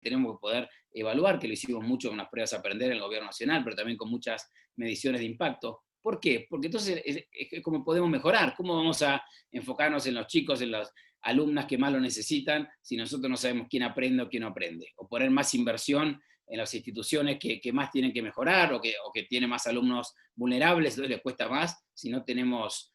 tenemos que poder evaluar, que lo hicimos mucho con las pruebas a aprender en el gobierno nacional, pero también con muchas mediciones de impacto. ¿Por qué? Porque entonces es como podemos mejorar, cómo vamos a enfocarnos en los chicos, en las alumnas que más lo necesitan, si nosotros no sabemos quién aprende o quién no aprende, o poner más inversión en las instituciones que más tienen que mejorar o que tienen más alumnos vulnerables, entonces les cuesta más si no tenemos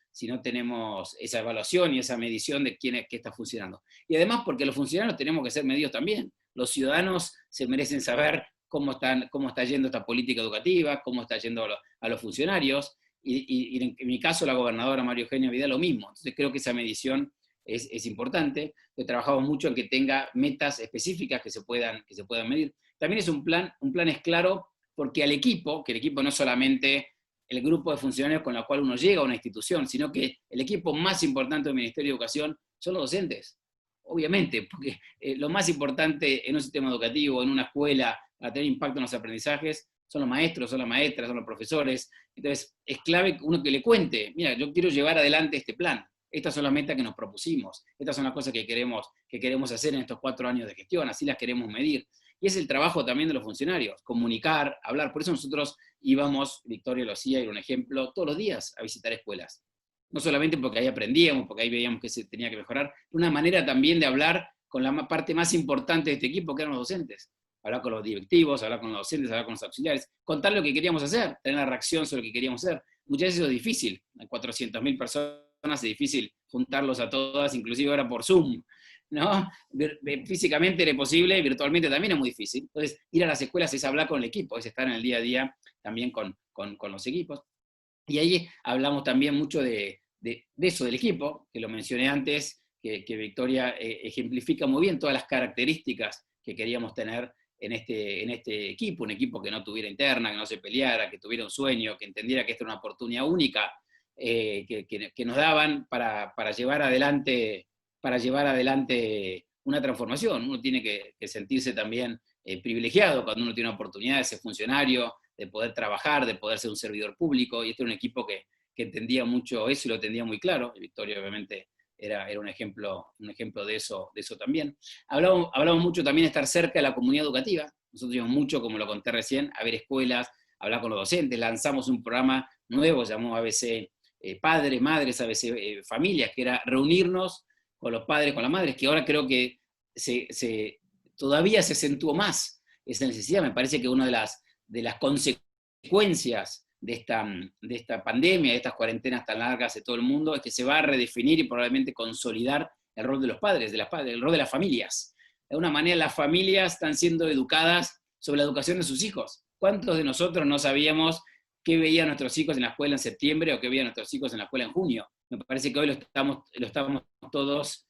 esa evaluación y esa medición de quién es, qué está funcionando. Y además porque los funcionarios tenemos que ser medidos también. Los ciudadanos se merecen saber cómo está yendo esta política educativa, cómo está yendo a los funcionarios, y en mi caso la gobernadora María Eugenia Vidal lo mismo. Entonces creo que esa medición es importante. Trabajamos mucho en que tenga metas específicas que se puedan medir. También es un plan es claro porque al equipo, que el equipo no es solamente el grupo de funcionarios con el cual uno llega a una institución, sino que el equipo más importante del Ministerio de Educación son los docentes. Obviamente, porque lo más importante en un sistema educativo, en una escuela, para tener impacto en los aprendizajes, son los maestros, son las maestras, son los profesores. Entonces, es clave uno que le cuente, mira, yo quiero llevar adelante este plan. Estas son las metas que nos propusimos, estas son las cosas que queremos hacer en estos 4 años de gestión, así las queremos medir. Y es el trabajo también de los funcionarios, comunicar, hablar. Por eso nosotros íbamos, Victoria lo hacía, era un ejemplo, todos los días a visitar escuelas. No solamente porque ahí aprendíamos, porque ahí veíamos que se tenía que mejorar, una manera también de hablar con la parte más importante de este equipo, que eran los docentes. Hablar con los directivos, hablar con los docentes, hablar con los auxiliares, contar lo que queríamos hacer, tener la reacción sobre lo que queríamos hacer. Muchas veces es difícil, hay 400.000 personas, es difícil juntarlos a todas, inclusive ahora por Zoom, ¿no? Físicamente era posible, virtualmente también es muy difícil. Entonces, ir a las escuelas es hablar con el equipo, es estar en el día a día también con los equipos. Y ahí hablamos también mucho de eso, del equipo, que lo mencioné antes, que Victoria ejemplifica muy bien todas las características que queríamos tener en este equipo, un equipo que no tuviera interna, que no se peleara, que tuviera un sueño, que entendiera que esta era una oportunidad única que nos daban para llevar adelante una transformación. Uno tiene que sentirse también privilegiado cuando uno tiene una oportunidad de ser funcionario, de poder trabajar, de poder ser un servidor público, y este era un equipo que entendía mucho eso y lo entendía muy claro. Y Victoria obviamente era un ejemplo de eso también. Hablamos mucho también de estar cerca de la comunidad educativa. Nosotros íbamos mucho, como lo conté recién, a ver escuelas, a hablar con los docentes. Lanzamos un programa nuevo, llamó ABC Padres, Madres, ABC Familias, que era reunirnos con los padres, con las madres, que ahora creo que todavía se acentuó más esa necesidad. Me parece que una de las consecuencias de esta pandemia, de estas cuarentenas tan largas de todo el mundo, es que se va a redefinir y probablemente consolidar el rol de los padres, el rol de las familias. De alguna manera las familias están siendo educadas sobre la educación de sus hijos. ¿Cuántos de nosotros no sabíamos qué veían nuestros hijos en la escuela en septiembre o qué veían nuestros hijos en la escuela en junio? Me parece que hoy lo estamos todos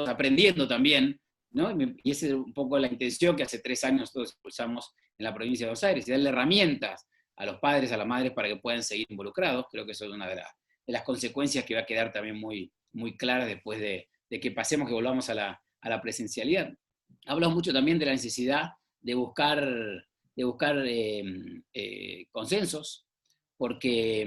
aprendiendo también, ¿no? Y esa es un poco la intención que hace 3 años todos impulsamos en la provincia de Buenos Aires, y darle herramientas a los padres, a las madres, para que puedan seguir involucrados. Creo que eso es una de las consecuencias que va a quedar también muy, muy clara después de que pasemos, que volvamos a la presencialidad. Hablamos mucho también de la necesidad de buscar consensos, porque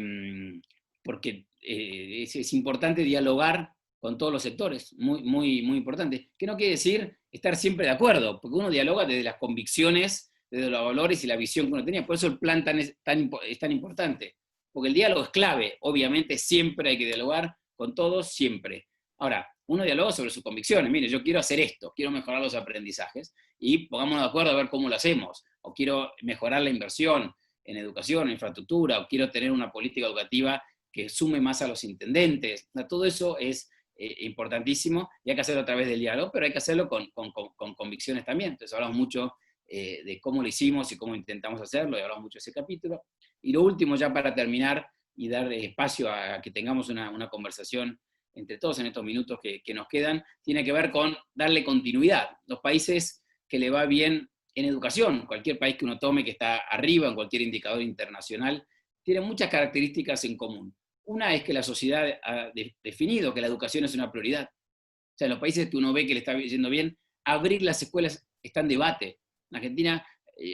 es importante dialogar con todos los sectores, muy, muy, muy importante. Que no quiere decir estar siempre de acuerdo, porque uno dialoga desde las convicciones, desde los valores y la visión que uno tenía. Por eso el plan es tan importante, porque el diálogo es clave. Obviamente siempre hay que dialogar con todos, siempre. Ahora, uno dialoga sobre sus convicciones. Mire, yo quiero hacer esto, quiero mejorar los aprendizajes, y pongámonos de acuerdo a ver cómo lo hacemos. O quiero mejorar la inversión en educación, en infraestructura, o quiero tener una política educativa que sume más a los intendentes. Todo eso es importantísimo, y hay que hacerlo a través del diálogo, pero hay que hacerlo con convicciones también. Entonces hablamos mucho de cómo lo hicimos y cómo intentamos hacerlo, y hablamos mucho de ese capítulo. Y lo último, ya para terminar y dar espacio a que tengamos una conversación entre todos en estos minutos que nos quedan, tiene que ver con darle continuidad. Los países que le va bien en educación, cualquier país que uno tome que está arriba en cualquier indicador internacional, tiene muchas características en común. Una es que la sociedad ha definido que la educación es una prioridad. O sea, en los países que uno ve que le está yendo bien, abrir las escuelas está en debate. En Argentina,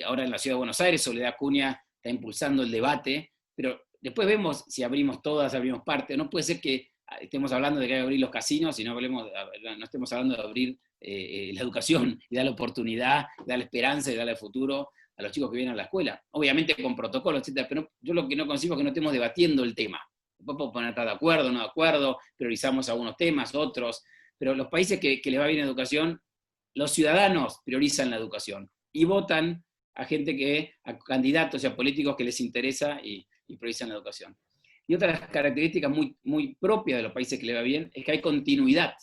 ahora en la ciudad de Buenos Aires, Soledad Acuña está impulsando el debate, pero después vemos si abrimos todas, abrimos parte. No puede ser que estemos hablando de que hay que abrir los casinos y no estemos hablando de abrir la educación, y darle oportunidad, darle esperanza y darle futuro a los chicos que vienen a la escuela. Obviamente con protocolos, etcétera, pero yo lo que no consigo es que no estemos debatiendo el tema. Después podemos poner estar de acuerdo, no de acuerdo, priorizamos algunos temas, otros, pero los países que les va bien en educación, los ciudadanos priorizan la educación y votan a gente a candidatos y a políticos que les interesa y priorizan la educación. Y otra de las características muy propias de los países que les va bien es que hay continuidad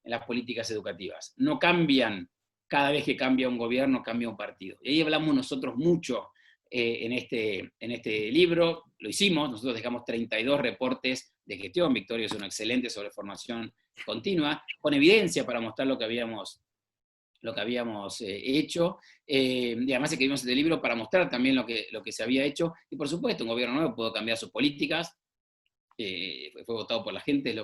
en las políticas educativas. No cambian cada vez que cambia un gobierno, cambia un partido. Y ahí hablamos nosotros mucho en este libro, lo hicimos, nosotros dejamos 32 reportes de gestión, Victoria es uno excelente sobre formación continua, con evidencia para mostrar lo que habíamos hecho, y además escribimos este libro para mostrar también lo que se había hecho, y por supuesto un gobierno nuevo puede cambiar sus políticas, fue votado por la gente, es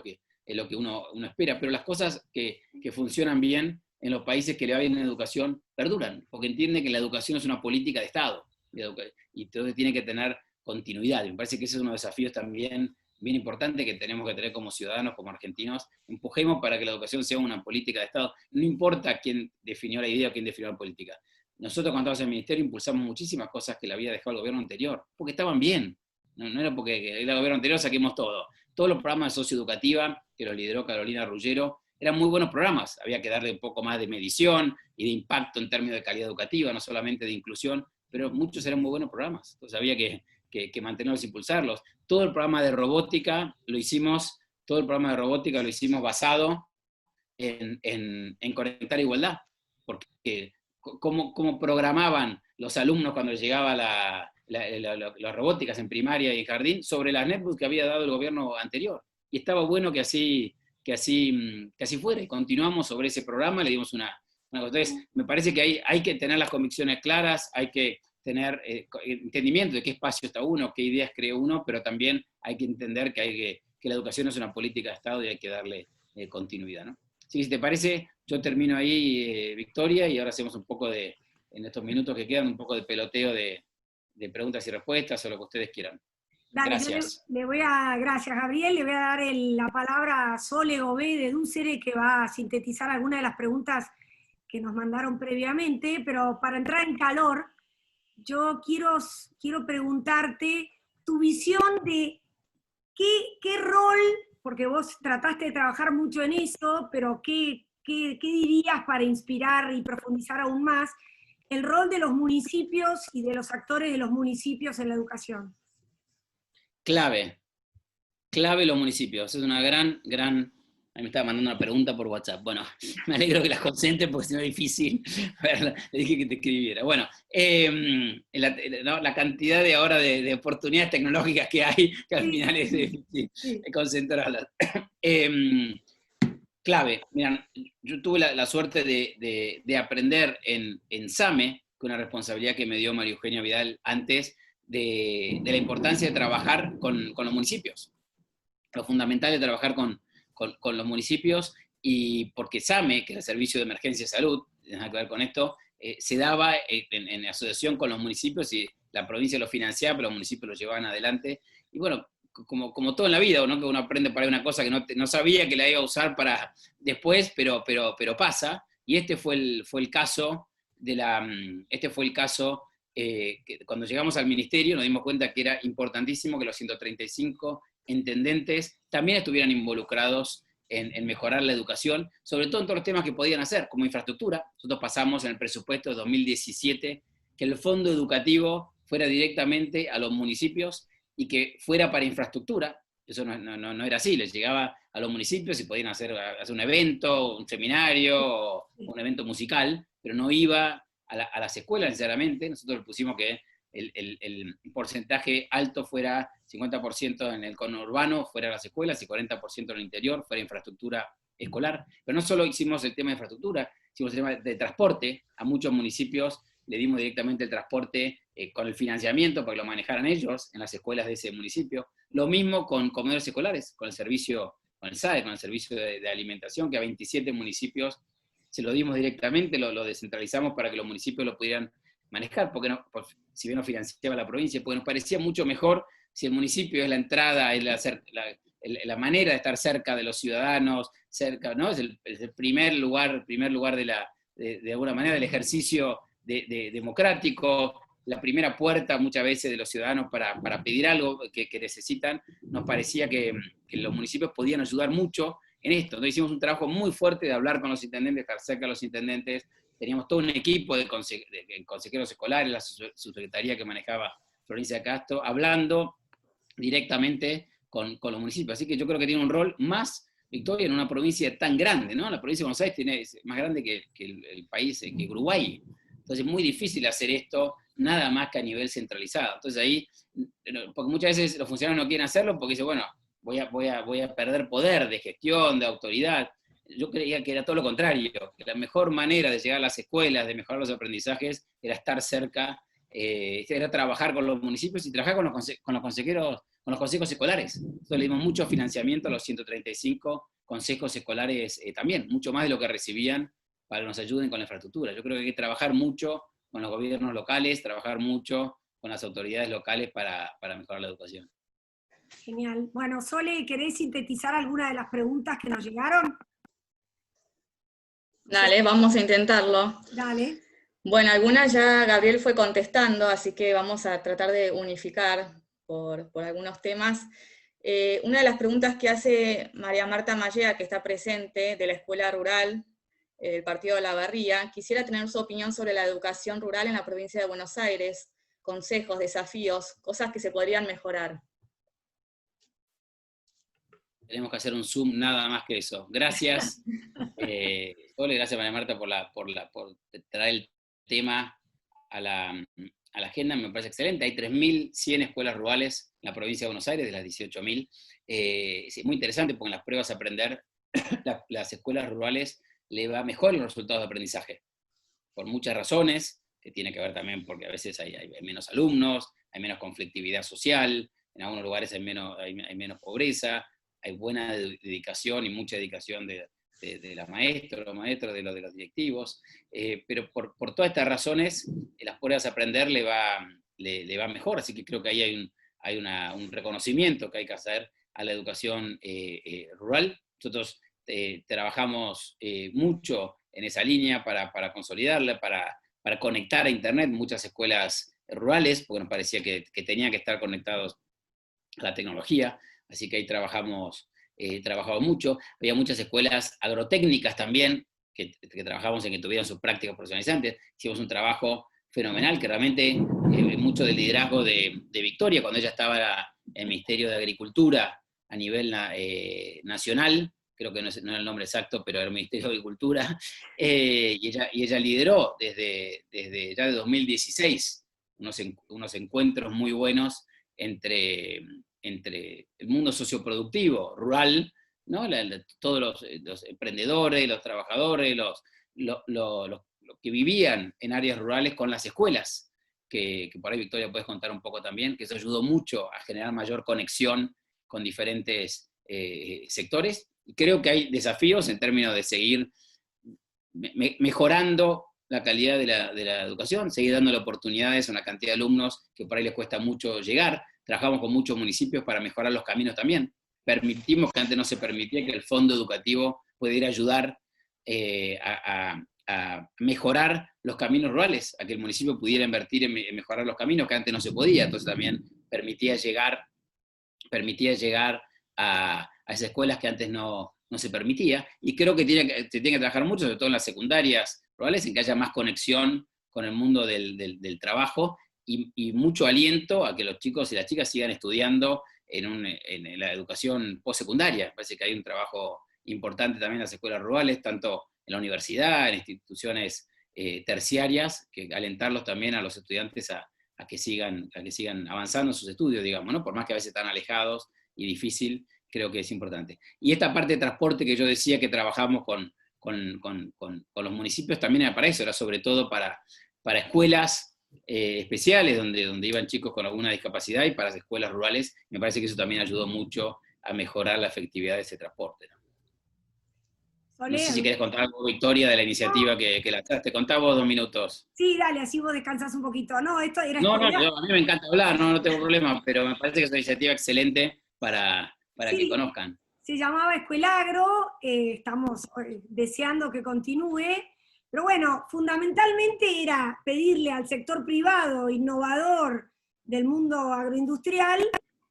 lo que uno espera, pero las cosas que funcionan bien en los países que le va bien en educación perduran, porque entienden que la educación es una política de Estado, y entonces tiene que tener continuidad, y me parece que ese es uno de los desafíos también bien importante que tenemos que tener como ciudadanos, como argentinos, empujemos para que la educación sea una política de Estado, no importa quién definió la idea o quién definió la política. Nosotros cuando estábamos en el ministerio impulsamos muchísimas cosas que le había dejado el gobierno anterior, porque estaban bien, no era porque el gobierno anterior saquemos todo. Todos los programas de socioeducativa, que los lideró Carolina Ruggiero, eran muy buenos programas, había que darle un poco más de medición y de impacto en términos de calidad educativa, no solamente de inclusión, pero muchos eran muy buenos programas, entonces había que mantenerlos e impulsarlos. Todo el programa de robótica lo hicimos basado en conectar igualdad, porque cómo programaban los alumnos cuando les llegaba las robóticas en primaria y en jardín sobre las netbooks que había dado el gobierno anterior. Y estaba bueno que así fuera, y continuamos sobre ese programa, le dimos una cosa. Entonces, me parece que hay que tener las convicciones claras, hay que tener entendimiento de qué espacio está uno, qué ideas cree uno, pero también hay que entender que la educación es una política de Estado y hay que darle continuidad, ¿no? Así que si te parece, yo termino ahí, Victoria, y ahora hacemos un poco en estos minutos que quedan, un poco de peloteo de preguntas y respuestas o lo que ustedes quieran. Dale, Gracias. Gracias, Gabriel. Le voy a dar la palabra a Sole Gobé de Ducere, que va a sintetizar algunas de las preguntas que nos mandaron previamente, pero para entrar en calor, yo quiero preguntarte tu visión de qué rol, porque vos trataste de trabajar mucho en eso, pero qué dirías para inspirar y profundizar aún más el rol de los municipios y de los actores de los municipios en la educación? Clave los municipios. Es una gran. Ahí me estaba mandando una pregunta por WhatsApp. Bueno, me alegro que las concentre porque si no es difícil verla. Le dije que te escribiera. Bueno, la cantidad de ahora de oportunidades tecnológicas que hay, que al final es difícil concentrarlas. Clave. Miren, yo tuve la suerte de aprender en SAME, con una responsabilidad que me dio María Eugenia Vidal antes, de la importancia de trabajar con los municipios. Lo fundamental es trabajar con los municipios, y porque SAME, que es el Servicio de Emergencia de Salud, tiene que ver con esto, se daba en asociación con los municipios, y la provincia lo financiaba, pero los municipios lo llevaban adelante. Y bueno, como todo en la vida, ¿no? Que uno aprende para una cosa que no sabía que la iba a usar para después, pero pasa. Y este fue el caso que cuando llegamos al ministerio nos dimos cuenta que era importantísimo que los 135 intendentes también estuvieran involucrados en mejorar la educación, sobre todo en todos los temas que podían hacer, como infraestructura. Nosotros pasamos en el presupuesto de 2017 que el fondo educativo fuera directamente a los municipios y que fuera para infraestructura. Eso no era así, les llegaba a los municipios y podían hacer un evento, un seminario, un evento musical, pero no iba a las escuelas necesariamente. Nosotros pusimos que el porcentaje alto fuera 50% en el conurbano, fuera las escuelas, y 40% en el interior, fuera infraestructura escolar. Pero no solo hicimos el tema de infraestructura, hicimos el tema de transporte. A muchos municipios le dimos directamente el transporte con el financiamiento para que lo manejaran ellos en las escuelas de ese municipio. Lo mismo con comedores escolares, con el servicio, con el SAE, con el servicio de alimentación, que a 27 municipios se lo dimos directamente, lo descentralizamos para que los municipios lo pudieran manejar, porque si bien no financiaba la provincia, porque nos parecía mucho mejor si el municipio es la entrada, es la manera de estar cerca de los ciudadanos, cerca, ¿no? Es el primer lugar de alguna manera del ejercicio democrático, la primera puerta muchas veces de los ciudadanos para pedir algo que necesitan. Nos parecía que los municipios podían ayudar mucho en esto. Entonces hicimos un trabajo muy fuerte de hablar con los intendentes, estar cerca de los intendentes. Teníamos todo un equipo de consejeros escolares, la subsecretaría que manejaba Florencia Castro, hablando directamente con los municipios. Así que yo creo que tiene un rol más, Victoria, en una provincia tan grande, ¿no? La provincia de Buenos Aires es más grande que el país, que Uruguay. Entonces es muy difícil hacer esto nada más que a nivel centralizado. Entonces ahí, porque muchas veces los funcionarios no quieren hacerlo porque dicen, bueno, voy a perder poder de gestión, de autoridad. Yo creía que era todo lo contrario, que la mejor manera de llegar a las escuelas, de mejorar los aprendizajes, era estar cerca, era trabajar con los municipios y trabajar con los consejeros, con los consejos escolares. Entonces le dimos mucho financiamiento a los 135 consejos escolares también, mucho más de lo que recibían para que nos ayuden con la infraestructura. Yo creo que hay que trabajar mucho con los gobiernos locales, trabajar mucho con las autoridades locales para mejorar la educación. Genial. Bueno, Sole, ¿querés sintetizar alguna de las preguntas que nos llegaron? Dale, vamos a intentarlo. Dale. Bueno, algunas ya Gabriel fue contestando, así que vamos a tratar de unificar por algunos temas. Una de las preguntas que hace María Marta Mallea, que está presente, de la Escuela Rural, el Partido de la Barría, quisiera tener su opinión sobre la educación rural en la provincia de Buenos Aires, consejos, desafíos, cosas que se podrían mejorar. Tenemos que hacer un Zoom, nada más que eso. Gracias, Sole, gracias María Marta por traer el tema a la agenda, me parece excelente. Hay 3.100 escuelas rurales en la provincia de Buenos Aires, de las 18.000. Es muy interesante porque en las pruebas a aprender, las escuelas rurales le va mejor en los resultados de aprendizaje, por muchas razones, que tiene que ver también porque a veces hay menos alumnos, hay menos conflictividad social, en algunos lugares hay menos pobreza, hay buena dedicación y mucha dedicación de los maestros, de los directivos, pero por todas estas razones, las pruebas a aprender le va mejor, así que creo que ahí hay un reconocimiento que hay que hacer a la educación rural. Nosotros trabajamos mucho en esa línea para consolidarla, para conectar a Internet muchas escuelas rurales, porque nos parecía que tenían que estar conectados a la tecnología, así que ahí trabajamos mucho. Había muchas escuelas agrotécnicas también, que trabajamos en que tuvieran sus prácticas profesionalizantes. Hicimos un trabajo fenomenal, que realmente mucho del liderazgo de Victoria, cuando ella estaba en el Ministerio de Agricultura a nivel nacional, creo que no era el nombre exacto, pero era el Ministerio de Agricultura, y ella lideró desde ya de 2016 unos encuentros muy buenos entre el mundo socioproductivo rural, ¿no? Todos los emprendedores, los trabajadores, los que vivían en áreas rurales con las escuelas, que por ahí Victoria puedes contar un poco también, que eso ayudó mucho a generar mayor conexión con diferentes sectores. Y creo que hay desafíos en términos de seguir mejorando la calidad de la educación, seguir dándole oportunidades a una cantidad de alumnos que por ahí les cuesta mucho llegar. Trabajamos con muchos municipios para mejorar los caminos también. Permitimos, que antes no se permitía, que el fondo educativo pudiera ayudar a mejorar los caminos rurales, a que el municipio pudiera invertir en mejorar los caminos, que antes no se podía. Entonces también permitía llegar a esas escuelas que antes no se permitía. Y creo que se tiene que trabajar mucho, sobre todo en las secundarias rurales, en que haya más conexión con el mundo del trabajo, y mucho aliento a que los chicos y las chicas sigan estudiando en la educación postsecundaria. Parece que hay un trabajo importante también en las escuelas rurales, tanto en la universidad, en instituciones terciarias, que alentarlos también a los estudiantes a que sigan avanzando en sus estudios, digamos, ¿no? Por más que a veces están alejados y difícil, creo que es importante. Y esta parte de transporte que yo decía que trabajamos con los municipios también era para eso, era sobre todo para escuelas especiales donde iban chicos con alguna discapacidad, y para las escuelas rurales. Me parece que eso también ayudó mucho a mejorar la efectividad de ese transporte, ¿no? No sé si querés contar algo, Victoria, de la iniciativa que lanzaste. Contá vos 2 minutos. Sí, dale, así vos descansás un poquito. No, esto era... No, a mí me encanta hablar, no tengo problema, pero me parece que es una iniciativa excelente para para que Sí, conozcan. se llamaba Escuelagro, estamos deseando que continúe, pero bueno, fundamentalmente era pedirle al sector privado innovador del mundo agroindustrial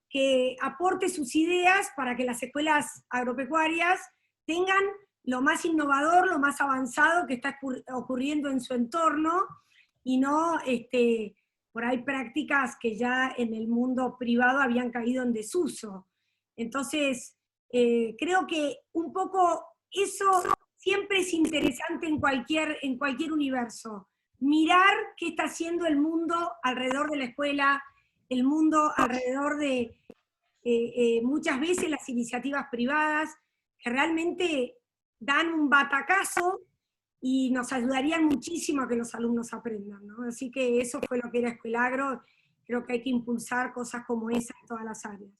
que aporte sus ideas para que las escuelas agropecuarias tengan lo más innovador, lo más avanzado que está ocurriendo en su entorno, y no por ahí prácticas que ya en el mundo privado habían caído en desuso. Entonces, creo que un poco eso siempre es interesante en cualquier universo. Mirar qué está haciendo el mundo alrededor de la escuela, el mundo alrededor de muchas veces las iniciativas privadas, que realmente dan un batacazo y nos ayudarían muchísimo a que los alumnos aprendan, ¿no? Así que eso fue lo que era Escuelagro. Creo que hay que impulsar cosas como esa en todas las áreas.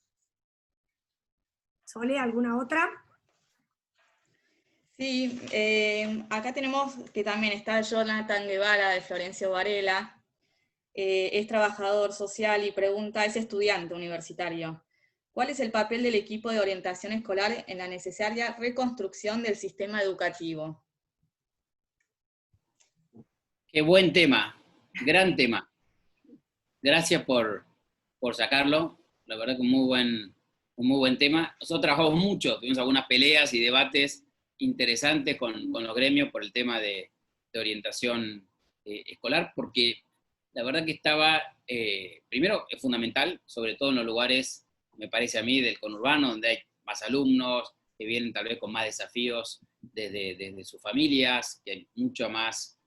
Sole, ¿alguna otra? Sí, acá tenemos que también está Jonathan Guevara de Florencio Varela, es trabajador social y pregunta, es estudiante universitario. ¿Cuál es el papel del equipo de orientación escolar en la necesaria reconstrucción del sistema educativo? Qué buen tema, gran tema. Gracias por sacarlo, la verdad que un muy buen tema. Nosotros trabajamos mucho, tuvimos algunas peleas y debates interesantes con los gremios por el tema de orientación escolar, porque la verdad que estaba, primero es fundamental, sobre todo en los lugares, me parece a mí, del conurbano, donde hay más alumnos, que vienen tal vez con más desafíos desde sus familias, que hay mucha más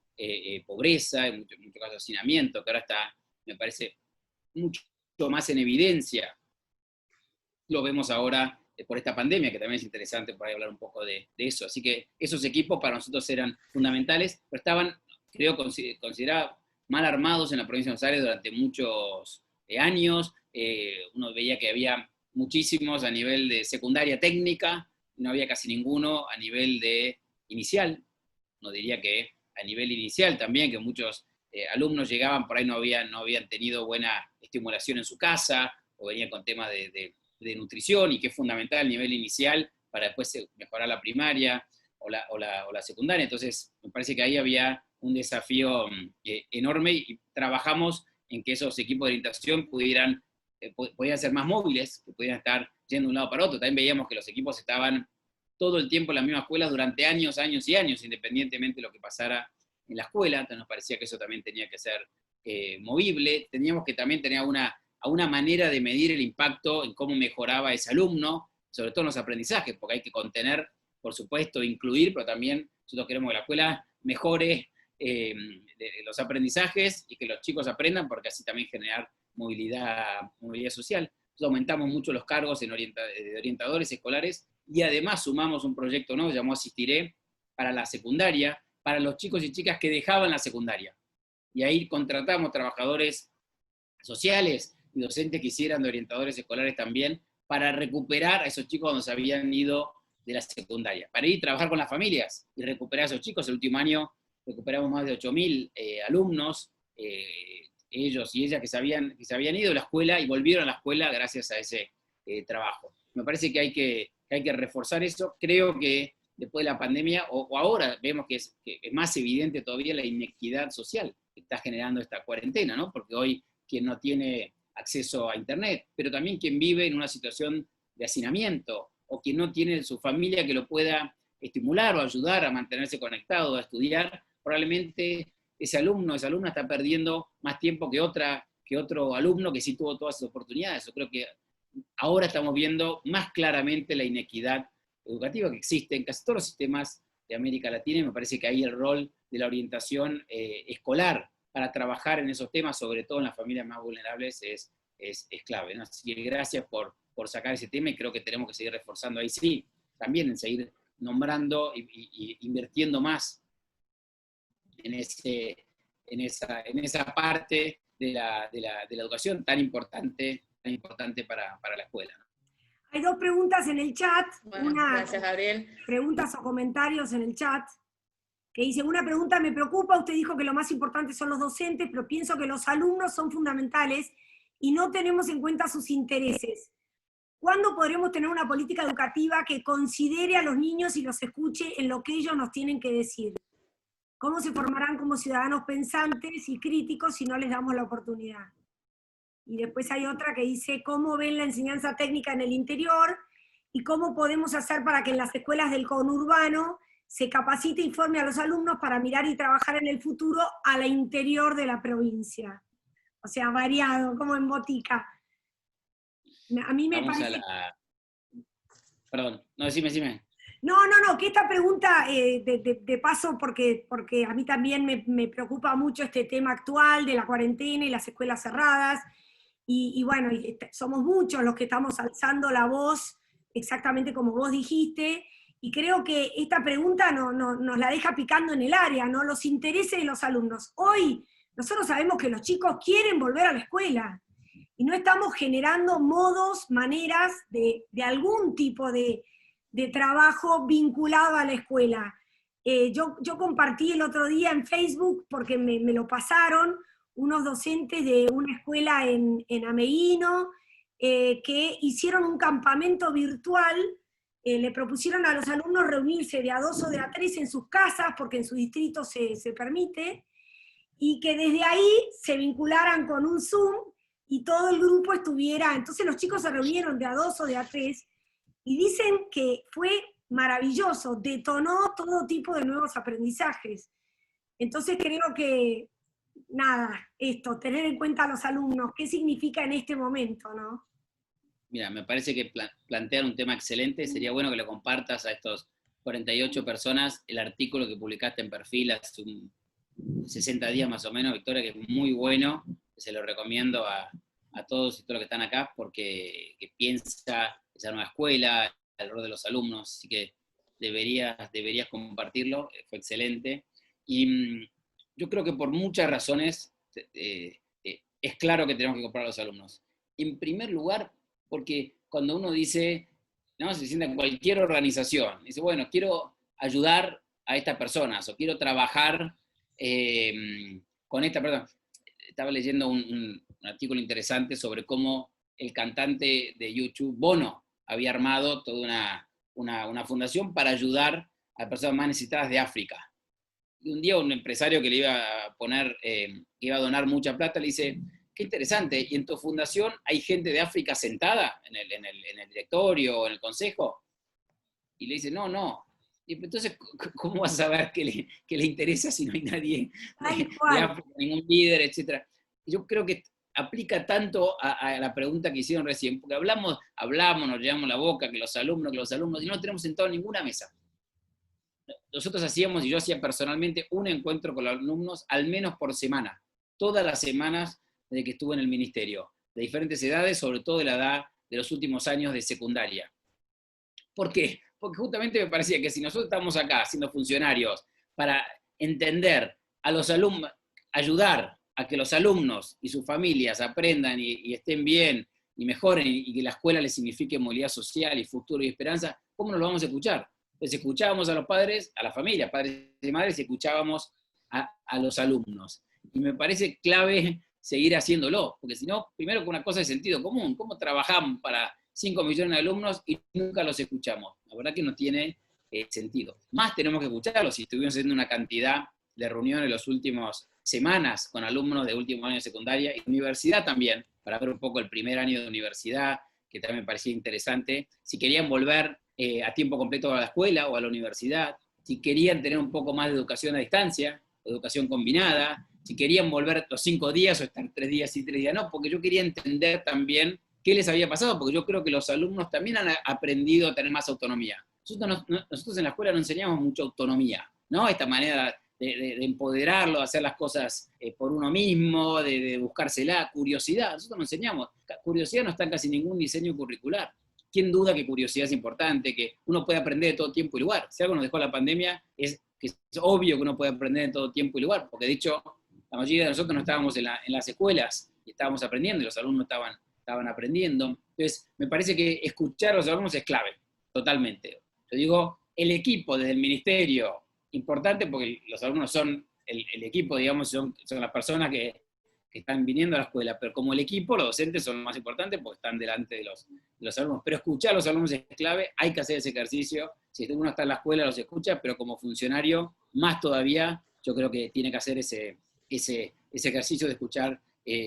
pobreza, hay mucho caso de hacinamiento, que ahora está, me parece, mucho más en evidencia. Lo vemos ahora por esta pandemia, que también es interesante por ahí hablar un poco de eso. Así que esos equipos para nosotros eran fundamentales, pero estaban, creo, considerados mal armados en la provincia de Buenos Aires durante muchos años. Uno veía que había muchísimos a nivel de secundaria técnica, no había casi ninguno a nivel de inicial. No diría que a nivel inicial también, que muchos alumnos llegaban, por ahí no habían tenido buena estimulación en su casa, o venían con temas de nutrición, y que es fundamental el nivel inicial para después mejorar la primaria o la secundaria. Entonces, me parece que ahí había un desafío enorme, y trabajamos en que esos equipos de orientación pudieran ser más móviles, que pudieran estar yendo de un lado para otro. También veíamos que los equipos estaban todo el tiempo en la misma escuela durante años y años, independientemente de lo que pasara en la escuela. Entonces nos parecía que eso también tenía que ser movible. Teníamos que también tener una manera de medir el impacto en cómo mejoraba ese alumno, sobre todo en los aprendizajes, porque hay que contener, por supuesto, incluir, pero también nosotros queremos que la escuela mejore los aprendizajes y que los chicos aprendan, porque así también generar movilidad social. Entonces aumentamos mucho los cargos de orientadores escolares, y además sumamos un proyecto nuevo, llamado Asistiré, para la secundaria, para los chicos y chicas que dejaban la secundaria. Y ahí contratamos trabajadores sociales y docentes que hicieran de orientadores escolares también, para recuperar a esos chicos cuando se habían ido de la secundaria, para ir a trabajar con las familias y recuperar a esos chicos. El último año recuperamos más de 8.000 alumnos, ellos y ellas que se habían ido de la escuela y volvieron a la escuela gracias a ese trabajo. Me parece que hay que reforzar eso. Creo que después de la pandemia, o ahora vemos que es más evidente todavía la inequidad social que está generando esta cuarentena, ¿no? Porque hoy quien no tiene acceso a internet, pero también quien vive en una situación de hacinamiento, o quien no tiene su familia que lo pueda estimular o ayudar a mantenerse conectado, a estudiar, probablemente ese alumno, esa alumna está perdiendo más tiempo que otro alumno que sí tuvo todas las oportunidades. Yo creo que ahora estamos viendo más claramente la inequidad educativa que existe en casi todos los sistemas de América Latina, y me parece que ahí el rol de la orientación escolar para trabajar en esos temas, sobre todo en las familias más vulnerables, es clave, ¿no? Así que gracias por sacar ese tema, y creo que tenemos que seguir reforzando ahí, sí, también en seguir nombrando y invirtiendo más en esa parte de la educación tan importante para la escuela, ¿no? Hay dos preguntas en el chat. Bueno, gracias, Gabriel. Preguntas o comentarios en el chat, que dice: una pregunta me preocupa, usted dijo que lo más importante son los docentes, pero pienso que los alumnos son fundamentales y no tenemos en cuenta sus intereses. ¿Cuándo podremos tener una política educativa que considere a los niños y los escuche en lo que ellos nos tienen que decir? ¿Cómo se formarán como ciudadanos pensantes y críticos si no les damos la oportunidad? Y después hay otra que dice, ¿cómo ven la enseñanza técnica en el interior? ¿Y cómo podemos hacer para que en las escuelas del conurbano se capacite y forme a los alumnos para mirar y trabajar en el futuro al interior de la provincia? O sea, variado, como en botica. A mí me Vamos parece... a la... Perdón, no, decime. No, que esta pregunta, de paso, porque a mí también me preocupa mucho este tema actual de la cuarentena y las escuelas cerradas, y bueno, somos muchos los que estamos alzando la voz, exactamente como vos dijiste, y creo que esta pregunta nos la deja picando en el área, ¿no? Los intereses de los alumnos. Hoy nosotros sabemos que los chicos quieren volver a la escuela, y no estamos generando modos, maneras de algún tipo de trabajo vinculado a la escuela. Yo compartí el otro día en Facebook, porque me lo pasaron, unos docentes de una escuela en Ameguino, que hicieron un campamento virtual, le propusieron a los alumnos reunirse de a 2 o de a 3 en sus casas, porque en su distrito se permite, y que desde ahí se vincularan con un Zoom, y todo el grupo estuviera, entonces los chicos se reunieron de a 2 o de a 3, y dicen que fue maravilloso, detonó todo tipo de nuevos aprendizajes. Entonces creo que, nada, esto, tener en cuenta a los alumnos, qué significa en este momento, ¿no? Mira, me parece que plantear un tema excelente, sería bueno que lo compartas a estos 48 personas, el artículo que publicaste en Perfil hace 60 días más o menos, Victoria, que es muy bueno, se lo recomiendo a todos y todos los que están acá, porque que piensa esa nueva escuela, el rol de los alumnos, así que deberías compartirlo, fue excelente. Y yo creo que por muchas razones es claro que tenemos que comprar a los alumnos. En primer lugar, porque cuando uno dice, ¿no? Se sienta en cualquier organización, dice, bueno, quiero ayudar a estas personas, o quiero trabajar con esta persona. Estaba leyendo un artículo interesante sobre cómo el cantante de YouTube, Bono, había armado toda una fundación para ayudar a personas más necesitadas de África. Y un día un empresario que le iba a poner, que iba a donar mucha plata, le dice, qué interesante, ¿y en tu fundación hay gente de África sentada en el directorio o en el consejo? Y le dice, no. Y entonces, ¿cómo vas a saber que le interesa si no hay nadie de África, ningún líder, etcétera? Yo creo que aplica tanto a la pregunta que hicieron recién, porque hablamos, nos llevamos la boca, que los alumnos, y no tenemos sentado en ninguna mesa. Nosotros hacíamos, y yo hacía personalmente, un encuentro con los alumnos al menos por semana, todas las semanas desde que estuve en el ministerio, de diferentes edades, sobre todo de la edad de los últimos años de secundaria. ¿Por qué? Porque justamente me parecía que si nosotros estamos acá siendo funcionarios para entender a los alumnos, ayudar a que los alumnos y sus familias aprendan y estén bien y mejoren, y que la escuela les signifique movilidad social y futuro y esperanza, ¿cómo nos lo vamos a escuchar? Entonces escuchábamos a los padres, a la familia, padres y madres, y escuchábamos a los alumnos. Y me parece clave seguir haciéndolo, porque si no, primero con una cosa de sentido común, ¿cómo trabajamos para 5 millones de alumnos y nunca los escuchamos? La verdad que no tiene sentido. Más tenemos que escucharlos, y estuvimos haciendo una cantidad de reuniones en las últimas semanas con alumnos de último año de secundaria y universidad también, para ver un poco el primer año de universidad, que también me parecía interesante, si querían volver a tiempo completo a la escuela o a la universidad, si querían tener un poco más de educación a distancia, educación combinada, si querían volver los 5 días o estar 3 días y 3 días no, porque yo quería entender también qué les había pasado, porque yo creo que los alumnos también han aprendido a tener más autonomía. Nosotros en la escuela no enseñamos mucha autonomía, ¿no? Esta manera de empoderarlo, de hacer las cosas por uno mismo, de buscársela, curiosidad. Nosotros no enseñamos. Curiosidad no está en casi ningún diseño curricular. ¿Quién duda que curiosidad es importante, que uno puede aprender de todo tiempo y lugar? Si algo nos dejó la pandemia, es que es obvio que uno puede aprender de todo tiempo y lugar, porque de hecho, la mayoría de nosotros no estábamos en las escuelas y estábamos aprendiendo, y los alumnos estaban aprendiendo. Entonces, me parece que escuchar a los alumnos es clave, totalmente. Yo digo, el equipo desde el ministerio, importante porque los alumnos son el equipo, digamos, son las personas que que están viniendo a la escuela, pero como el equipo, los docentes son los más importantes porque están delante de los alumnos. Pero escuchar a los alumnos es clave, hay que hacer ese ejercicio. Si uno está en la escuela, los escucha, pero como funcionario, más todavía, yo creo que tiene que hacer ese ejercicio de escuchar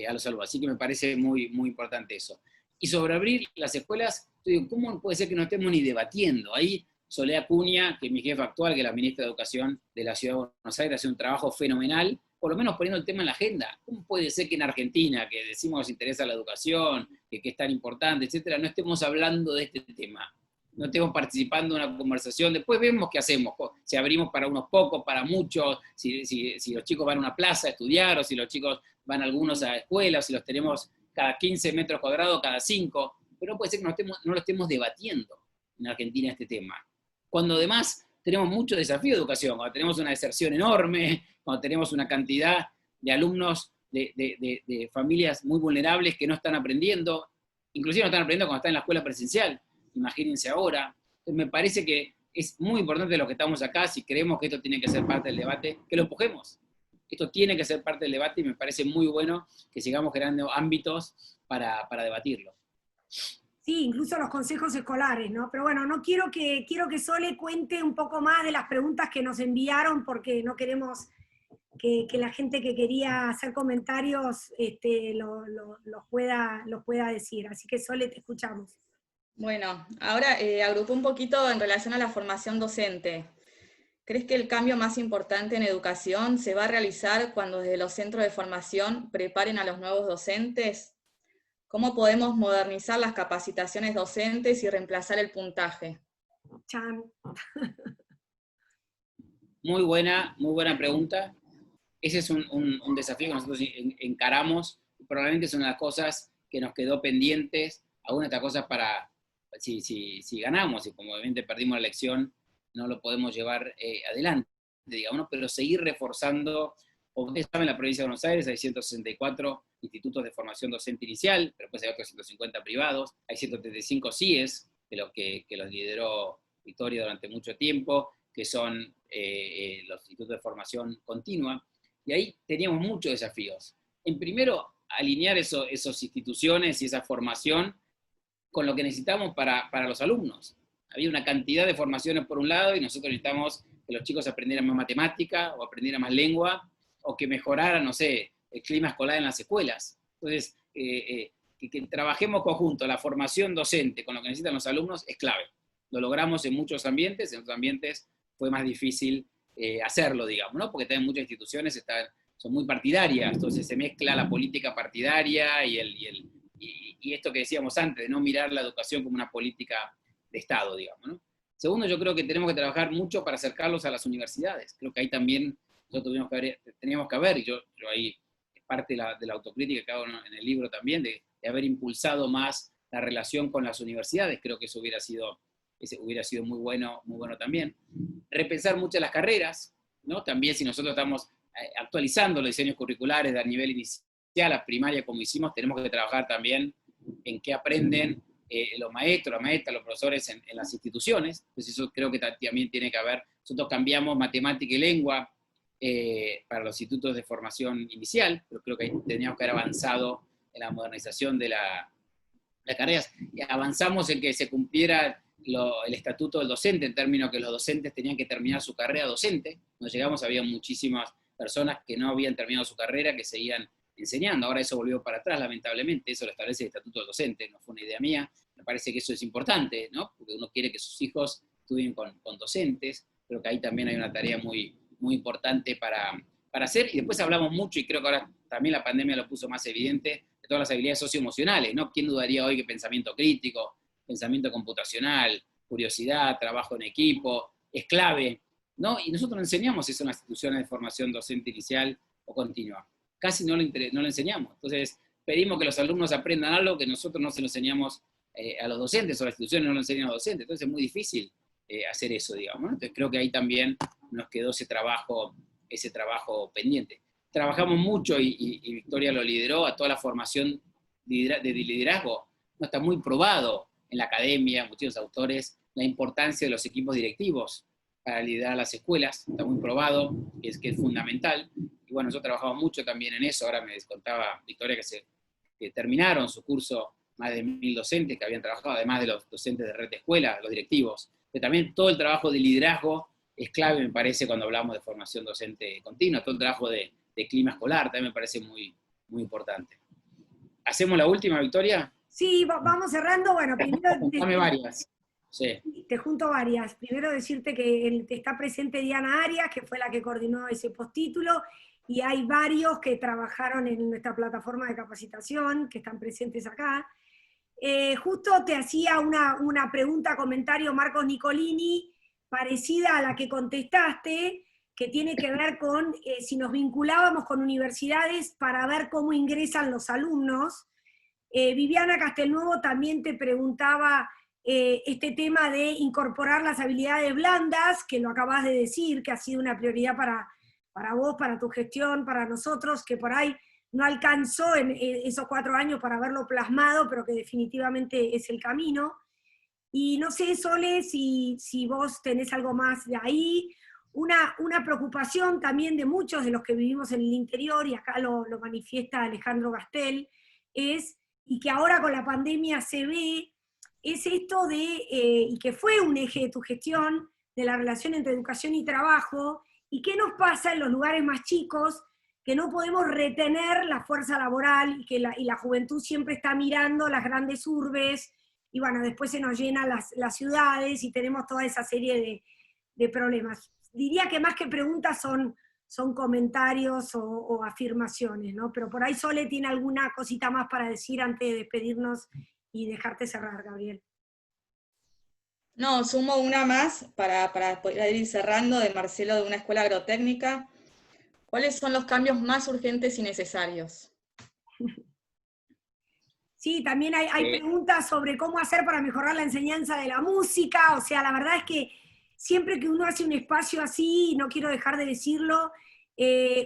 a los alumnos. Así que me parece muy, muy importante eso. Y sobre abrir las escuelas, yo digo, ¿cómo puede ser que no estemos ni debatiendo? Ahí Soledad Cunha, que es mi jefa actual, que es la ministra de Educación de la Ciudad de Buenos Aires, hace un trabajo fenomenal, por lo menos poniendo el tema en la agenda. ¿Cómo puede ser que en Argentina, que decimos que nos interesa la educación, que es tan importante, etcétera, no estemos hablando de este tema? No estemos participando en una conversación, después vemos qué hacemos, si abrimos para unos pocos, para muchos, si los chicos van a una plaza a estudiar, o si los chicos van algunos a escuelas, si los tenemos cada 15 metros cuadrados, cada 5, pero no puede ser que no lo estemos debatiendo en Argentina este tema. Cuando además tenemos mucho desafío de educación, cuando tenemos una deserción enorme, cuando tenemos una cantidad de alumnos de familias muy vulnerables que no están aprendiendo, inclusive no están aprendiendo cuando están en la escuela presencial, imagínense ahora. Entonces me parece que es muy importante los que estamos acá, si creemos que esto tiene que ser parte del debate, que lo empujemos. Esto tiene que ser parte del debate y me parece muy bueno que sigamos generando ámbitos para debatirlo. Sí, incluso los consejos escolares, ¿no? Pero bueno, quiero que Sole cuente un poco más de las preguntas que nos enviaron, porque no queremos que la gente que quería hacer comentarios los pueda decir. Así que Sole, te escuchamos. Bueno, ahora agrupó un poquito en relación a la formación docente. ¿Crees que el cambio más importante en educación se va a realizar cuando desde los centros de formación preparen a los nuevos docentes? ¿Cómo podemos modernizar las capacitaciones docentes y reemplazar el puntaje? Chan. Muy buena pregunta. Ese es un desafío que nosotros encaramos, y probablemente es una de las cosas que nos quedó pendientes, algunas de estas cosas para, si ganamos, y como obviamente perdimos la elección, no lo podemos llevar adelante, digamos, ¿no? Pero seguir reforzando. Ustedes saben, en la provincia de Buenos Aires hay 164 institutos de formación docente inicial, pero después hay otros 150 privados, hay 135 CIES, que los lideró Victoria durante mucho tiempo, que son los institutos de formación continua, y ahí teníamos muchos desafíos. En primero, alinear esas instituciones y esa formación con lo que necesitamos para los alumnos. Había una cantidad de formaciones por un lado, y nosotros necesitamos que los chicos aprendieran más matemática, o aprendieran más lengua, o que mejoraran, no sé, el clima escolar en las escuelas. Entonces, que trabajemos conjunto, la formación docente con lo que necesitan los alumnos es clave. Lo logramos en muchos ambientes, en otros ambientes fue más difícil hacerlo, digamos, ¿no? Porque también muchas instituciones son muy partidarias, entonces se mezcla la política partidaria y esto que decíamos antes, de no mirar la educación como una política de Estado, digamos, ¿no? Segundo, yo creo que tenemos que trabajar mucho para acercarlos a las universidades. Creo que ahí también nosotros teníamos que haber, y yo ahí es parte de la autocrítica que hago en el libro también, de haber impulsado más la relación con las universidades. Creo que eso hubiera sido muy bueno también. Repensar muchas las carreras, ¿no? También si nosotros estamos actualizando los diseños curriculares a nivel inicial, a primaria, como hicimos, tenemos que trabajar también en qué aprenden los maestros, las maestras, los profesores en las instituciones. Entonces eso creo que también tiene que haber. Nosotros cambiamos matemática y lengua para los institutos de formación inicial, pero creo que teníamos que haber avanzado en la modernización de las carreras. Y avanzamos en que se cumpliera el estatuto del docente, en términos que los docentes tenían que terminar su carrera docente. Cuando llegamos había muchísimas personas que no habían terminado su carrera, que seguían enseñando. Ahora eso volvió para atrás, lamentablemente. Eso lo establece el estatuto del docente, no fue una idea mía. Me parece que eso es importante, ¿no? Porque uno quiere que sus hijos estudien con docentes. Creo que ahí también hay una tarea muy importante para hacer. Y después hablamos mucho, y creo que ahora también la pandemia lo puso más evidente, de todas las habilidades socioemocionales, ¿no? ¿Quién dudaría hoy que pensamiento crítico, pensamiento computacional, curiosidad, trabajo en equipo, es clave, ¿no? Y nosotros no enseñamos eso en las instituciones de formación docente inicial o continua. Casi no lo enseñamos. Entonces, pedimos que los alumnos aprendan algo que nosotros no se lo enseñamos a los docentes, o las instituciones no lo enseñan a los docentes. Entonces es muy difícil hacer eso, digamos, ¿no? Entonces creo que ahí también nos quedó ese trabajo pendiente. Trabajamos mucho, y Victoria lo lideró, a toda la formación de liderazgo. No está muy probado en la academia, muchos autores, la importancia de los equipos directivos. para liderar las escuelas, está muy probado, que es fundamental. Y bueno, yo trabajaba mucho también en eso, ahora me contaba Victoria que terminaron su curso más de 1000 docentes que habían trabajado, además de los docentes de red de escuela, los directivos. Pero también todo el trabajo de liderazgo es clave, me parece, cuando hablamos de formación docente continua, todo el trabajo de clima escolar también me parece muy, muy importante. ¿Hacemos la última, Victoria? Sí, vamos cerrando. Bueno, primero Juntame varias. Sí. te junto varias. Primero decirte que está presente Diana Arias, que fue la que coordinó ese postítulo, y hay varios que trabajaron en nuestra plataforma de capacitación, que están presentes acá. Justo te hacía una pregunta, comentario Marcos Nicolini, parecida a la que contestaste, que tiene que ver con si nos vinculábamos con universidades para ver cómo ingresan los alumnos. Viviana Castelnuovo también te preguntaba este tema de incorporar las habilidades blandas, que lo acabas de decir, que ha sido una prioridad para vos, para tu gestión, para nosotros, que por ahí no alcanzó en esos 4 años para verlo plasmado, pero que definitivamente es el camino. Y no sé, Sole, si vos tenés algo más de ahí. Una preocupación también de muchos de los que vivimos en el interior, y acá lo manifiesta Alejandro Gastel, y que ahora con la pandemia se ve, es esto y que fue un eje de tu gestión, de la relación entre educación y trabajo, y qué nos pasa en los lugares más chicos, que no podemos retener la fuerza laboral, y que la juventud siempre está mirando las grandes urbes, y bueno, después se nos llenan las ciudades, y tenemos toda esa serie de problemas. Diría que más que preguntas son comentarios o afirmaciones, ¿no? Pero por ahí Sole tiene alguna cosita más para decir antes de despedirnos y dejarte cerrar, Gabriel. No, sumo una más para poder ir cerrando, de Marcelo, de una escuela agrotécnica. ¿Cuáles son los cambios más urgentes y necesarios? Sí, también hay preguntas sobre cómo hacer para mejorar la enseñanza de la música. O sea, la verdad es que siempre que uno hace un espacio así, y no quiero dejar de decirlo,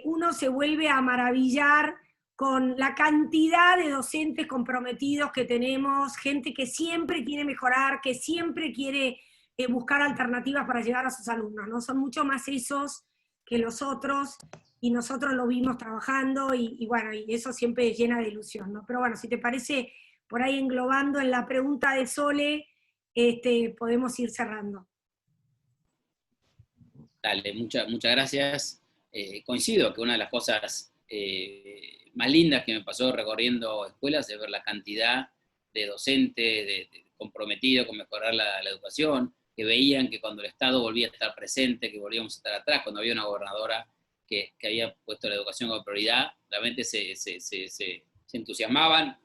uno se vuelve a maravillar con la cantidad de docentes comprometidos que tenemos, gente que siempre quiere mejorar, que siempre quiere buscar alternativas para llegar a sus alumnos, ¿no? Son mucho más esos que los otros, y nosotros lo vimos trabajando, y bueno, y eso siempre llena de ilusión, ¿no? Pero bueno, si te parece, por ahí englobando en la pregunta de Sole, podemos ir cerrando. Dale, muchas gracias. Coincido que una de las cosas más lindas que me pasó recorriendo escuelas es ver la cantidad de docentes comprometidos con mejorar la educación, que veían que cuando el Estado volvía a estar presente, que volvíamos a estar atrás, cuando había una gobernadora que había puesto la educación como prioridad, realmente se entusiasmaban,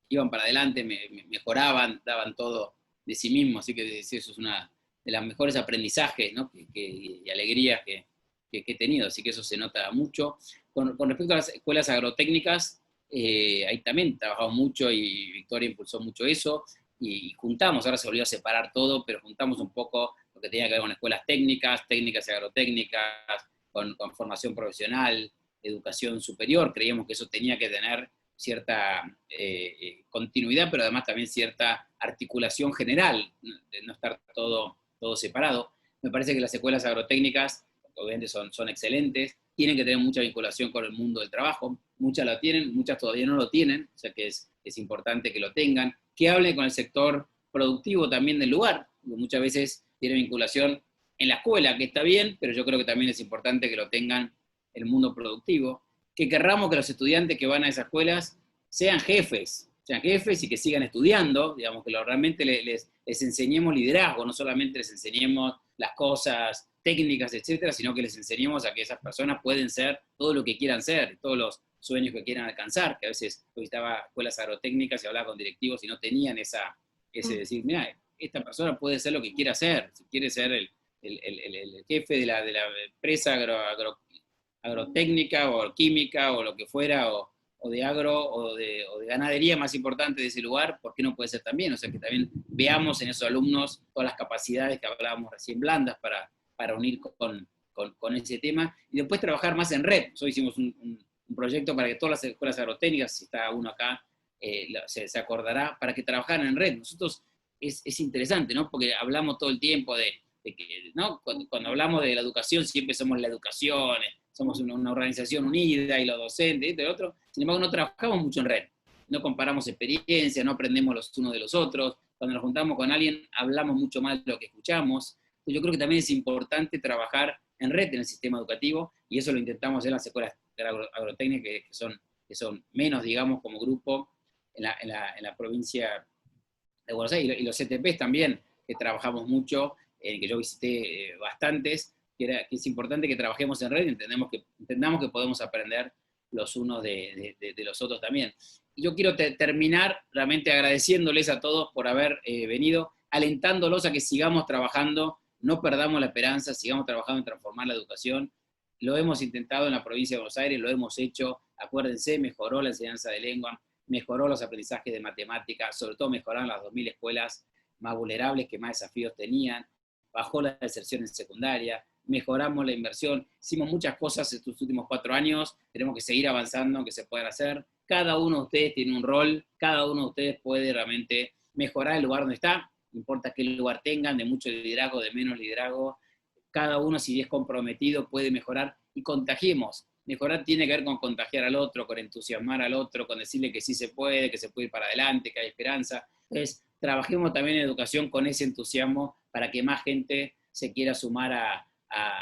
iban para adelante, mejoraban, daban todo de sí mismos, así que eso es una de los mejores aprendizajes, ¿no? y alegrías que he tenido, así que eso se nota mucho. Con respecto a las escuelas agrotécnicas, ahí también trabajamos mucho y Victoria impulsó mucho eso, y juntamos, ahora se volvió a separar todo, pero juntamos un poco lo que tenía que ver con escuelas técnicas y agrotécnicas, con formación profesional, educación superior. Creíamos que eso tenía que tener cierta continuidad, pero además también cierta articulación general, de no estar todo separado. Me parece que las escuelas agrotécnicas, obviamente son excelentes, tienen que tener mucha vinculación con el mundo del trabajo, muchas lo tienen, muchas todavía no lo tienen, o sea que es importante que lo tengan, que hablen con el sector productivo también del lugar, porque muchas veces tiene vinculación en la escuela, que está bien, pero yo creo que también es importante que lo tengan el mundo productivo, que querramos que los estudiantes que van a esas escuelas sean jefes y que sigan estudiando, digamos, que realmente les enseñemos liderazgo, no solamente les enseñemos las cosas técnicas, etcétera, sino que les enseñemos a que esas personas pueden ser todo lo que quieran ser, todos los sueños que quieran alcanzar, que a veces yo visitaba escuelas agrotécnicas y hablaba con directivos y no tenían ese decir, mira, esta persona puede ser lo que quiera ser, si quiere ser el jefe de la empresa agrotécnica o química o lo que fuera, o de agro o de ganadería más importante de ese lugar, ¿por qué no puede ser también? O sea, que también veamos en esos alumnos todas las capacidades que hablábamos recién blandas para unir con ese tema, y después trabajar más en red. Nosotros hicimos un proyecto para que todas las escuelas agrotécnicas, si está uno acá, se acordará, para que trabajaran en red. Nosotros es interesante, ¿no? Porque hablamos todo el tiempo de de que, ¿no? Cuando hablamos de la educación, siempre somos la educación, somos una organización unida y los docentes, esto y lo otro. Sin embargo, no trabajamos mucho en red. No comparamos experiencias, no aprendemos los unos de los otros. Cuando nos juntamos con alguien, hablamos mucho más de lo que escuchamos. Entonces, yo creo que también es importante trabajar en red en el sistema educativo, y eso lo intentamos hacer en las escuelas agrotécnicas, que son menos, digamos, como grupo en la provincia de Buenos Aires, y los CTPs también, que trabajamos mucho, que yo visité bastantes, que es importante que trabajemos en red y entendamos que podemos aprender los unos de los otros también. Y yo quiero terminar realmente agradeciéndoles a todos por haber venido, alentándolos a que sigamos trabajando, no perdamos la esperanza, sigamos trabajando en transformar la educación. Lo hemos intentado en la provincia de Buenos Aires, lo hemos hecho, acuérdense, mejoró la enseñanza de lengua, mejoró los aprendizajes de matemáticas, sobre todo mejoraron las 2.000 escuelas más vulnerables que más desafíos tenían, bajó la deserción en secundaria, mejoramos la inversión, hicimos muchas cosas estos últimos 4 años, tenemos que seguir avanzando, que se puedan hacer. Cada uno de ustedes tiene un rol, cada uno de ustedes puede realmente mejorar el lugar donde está, no importa qué lugar tengan, de mucho liderazgo, de menos liderazgo, cada uno, si es comprometido, puede mejorar, y contagiemos. Mejorar tiene que ver con contagiar al otro, con entusiasmar al otro, con decirle que sí se puede, que se puede ir para adelante, que hay esperanza. Entonces, trabajemos también en educación con ese entusiasmo para que más gente se quiera sumar a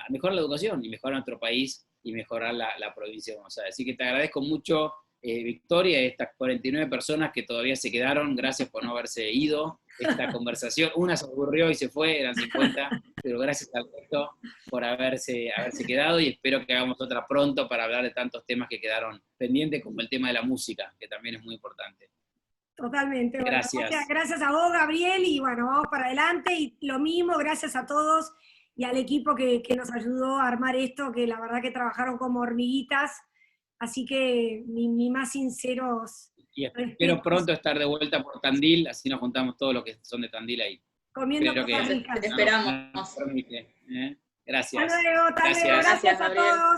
mejorar la educación y mejorar nuestro país y mejorar la provincia de Buenos Aires. Así que te agradezco mucho, Victoria, estas 49 personas que todavía se quedaron, gracias por no haberse ido. Esta conversación, una se aburrió y se fue, eran 50, pero gracias al resto por haberse quedado, y espero que hagamos otra pronto para hablar de tantos temas que quedaron pendientes, como el tema de la música, que también es muy importante. Totalmente. Bueno, Gracias. Gracias a vos, Gabriel, y bueno, vamos para adelante, y lo mismo, gracias a todos y al equipo que nos ayudó a armar esto, que la verdad que trabajaron como hormiguitas, así que mi más sinceros Y espero respetos. pronto estar de vuelta por Tandil, así nos juntamos todos los que son de Tandil ahí. Comiendo Espero cosas que ricas. Te esperamos. Gracias. Hasta luego, Gracias. gracias a todos.